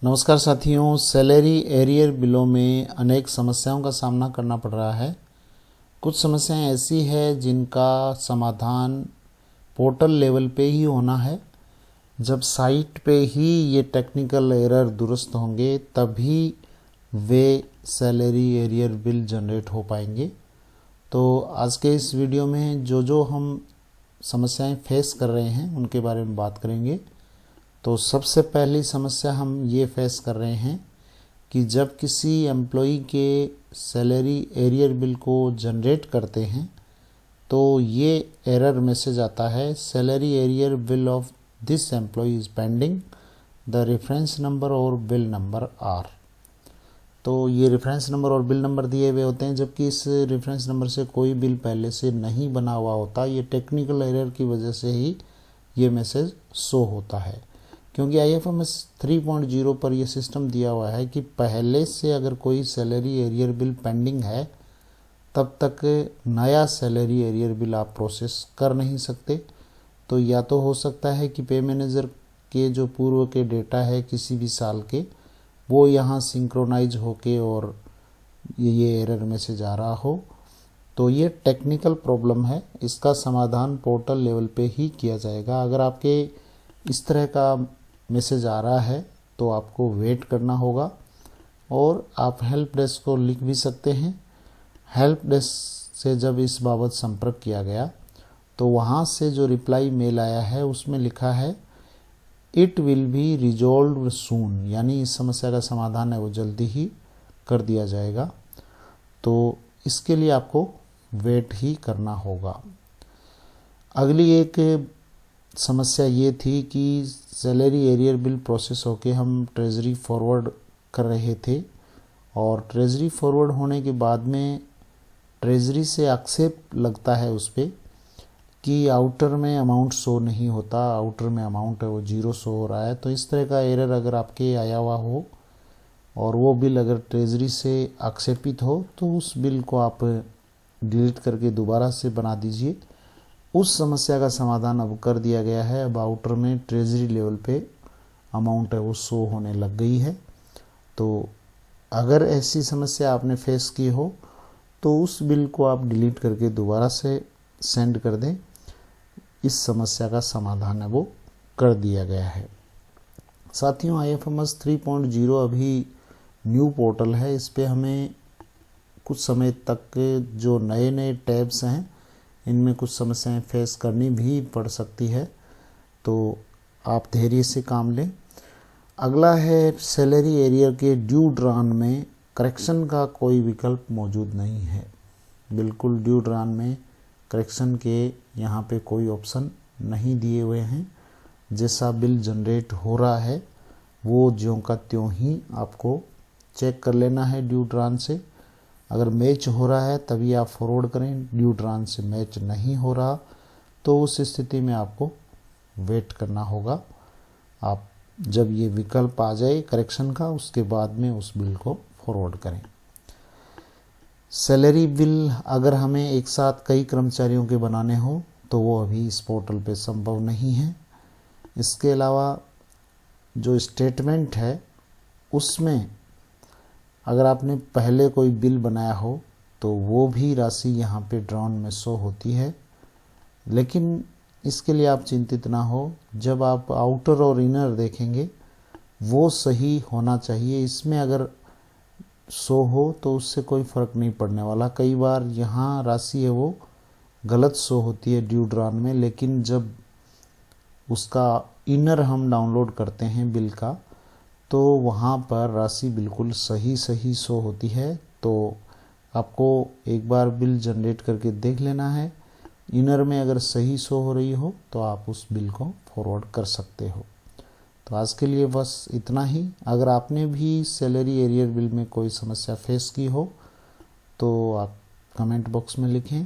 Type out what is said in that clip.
नमस्कार साथियों, salary arrear बिलों में अनेक समस्याओं का सामना करना पड़ रहा है। कुछ समस्याएं ऐसी है जिनका समाधान पोर्टल लेवल पे ही होना है। जब साइट पे ही ये टेक्निकल एरर दुरुस्त होंगे तभी वे सैलरी एरियर बिल जनरेट हो पाएंगे। तो आज के इस वीडियो में जो हम समस्याएं फेस कर रहे हैं उनके बारे में बात करेंगे। तो सबसे पहली समस्या हम ये फेस कर रहे हैं कि जब किसी एम्प्लॉई के सैलरी एरियर बिल को जनरेट करते हैं तो ये एरर मैसेज आता है, salary arrear bill of this employee is pending, the reference number और बिल नंबर आर। तो ये रेफरेंस नंबर और बिल नंबर दिए हुए होते हैं, जबकि इस रेफरेंस नंबर से कोई बिल पहले से नहीं बना हुआ होता। ये टेक्निकल एरर की वजह से ही ये मैसेज शो होता है, क्योंकि IFMS 3.0 पर यह सिस्टम दिया हुआ है कि पहले से अगर कोई सैलरी एरियर बिल पेंडिंग है तब तक नया सैलरी एरियर बिल आप प्रोसेस कर नहीं सकते। तो या तो हो सकता है कि पे मैनेजर के जो पूर्व के डेटा है किसी भी साल के, वो यहाँ सिंक्रोनाइज होके और ये एरर मैसेज आ रहा हो। तो ये टेक्निकल प्रॉब्लम है, इसका समाधान पोर्टल लेवल पे ही किया जाएगा। अगर आपके इस तरह का मैसेज आ रहा है तो आपको वेट करना होगा और आप हेल्प डेस्क को लिख भी सकते हैं। हेल्प डेस्क से जब इस बाबत संपर्क किया गया तो वहाँ से जो रिप्लाई मेल आया है उसमें लिखा है इट विल बी रिजॉल्व सून, यानी इस समस्या का समाधान है वो जल्दी ही कर दिया जाएगा। तो इसके लिए आपको वेट ही करना होगा। अगली एक समस्या ये थी कि सैलरी एरियर बिल प्रोसेस होके हम ट्रेजरी फॉरवर्ड कर रहे थे और ट्रेजरी फॉरवर्ड होने के बाद में ट्रेजरी से आक्षेप लगता है उस पर कि आउटर में अमाउंट शो नहीं होता, आउटर में अमाउंट है वो 0 शो हो रहा है। तो इस तरह का एरर अगर आपके आया हुआ हो और वो बिल अगर ट्रेजरी से आक्षेपित हो तो उस बिल को आप डिलीट करके दोबारा से बना दीजिए। उस समस्या का समाधान अब कर दिया गया है। अब आउटर में ट्रेजरी लेवल पे अमाउंट है वो शो होने लग गई है। तो अगर ऐसी समस्या आपने फेस की हो तो उस बिल को आप डिलीट करके दोबारा से सेंड कर दें। इस समस्या का समाधान है वो कर दिया गया है। साथियों, IFMS 3.0 अभी न्यू पोर्टल है। इस पे हमें कुछ समय तक जो नए नए टैब्स हैं इनमें कुछ समस्याएं फेस करनी भी पड़ सकती है, तो आप धैर्य से काम लें। अगला है सैलरी एरियर के ड्यू ड्रान में करेक्शन का कोई विकल्प मौजूद नहीं है। बिल्कुल ड्यू ड्रान में करेक्शन के यहाँ पे कोई ऑप्शन नहीं दिए हुए हैं। जैसा बिल जनरेट हो रहा है वो ज्यों का त्यों ही आपको चेक कर लेना है ड्यू ड्रान से। अगर मैच हो रहा है तभी आप फॉरवर्ड करें, ड्यू ड्रान से मैच नहीं हो रहा तो उस स्थिति में आपको वेट करना होगा। आप जब ये विकल्प आ जाए करेक्शन का उसके बाद में उस बिल को फॉरवर्ड करें। सैलरी बिल अगर हमें एक साथ कई कर्मचारियों के बनाने हो तो वो अभी इस पोर्टल पे संभव नहीं है। इसके अलावा जो स्टेटमेंट है उसमें अगर आपने पहले कोई बिल बनाया हो तो वो भी राशि यहाँ पे ड्रॉन में शो होती है, लेकिन इसके लिए आप चिंतित ना हो। जब आप आउटर और इनर देखेंगे वो सही होना चाहिए। इसमें अगर शो हो तो उससे कोई फ़र्क नहीं पड़ने वाला। कई बार यहाँ राशि है वो गलत शो होती है ड्यू ड्रॉन में, लेकिन जब उसका इनर हम डाउनलोड करते हैं बिल का तो वहाँ पर राशि बिल्कुल सही शो होती है। तो आपको एक बार बिल जनरेट करके देख लेना है। इनर में अगर सही शो हो रही हो तो आप उस बिल को फॉरवर्ड कर सकते हो। तो आज के लिए बस इतना ही। अगर आपने भी सैलरी एरियर बिल में कोई समस्या फेस की हो तो आप कमेंट बॉक्स में लिखें।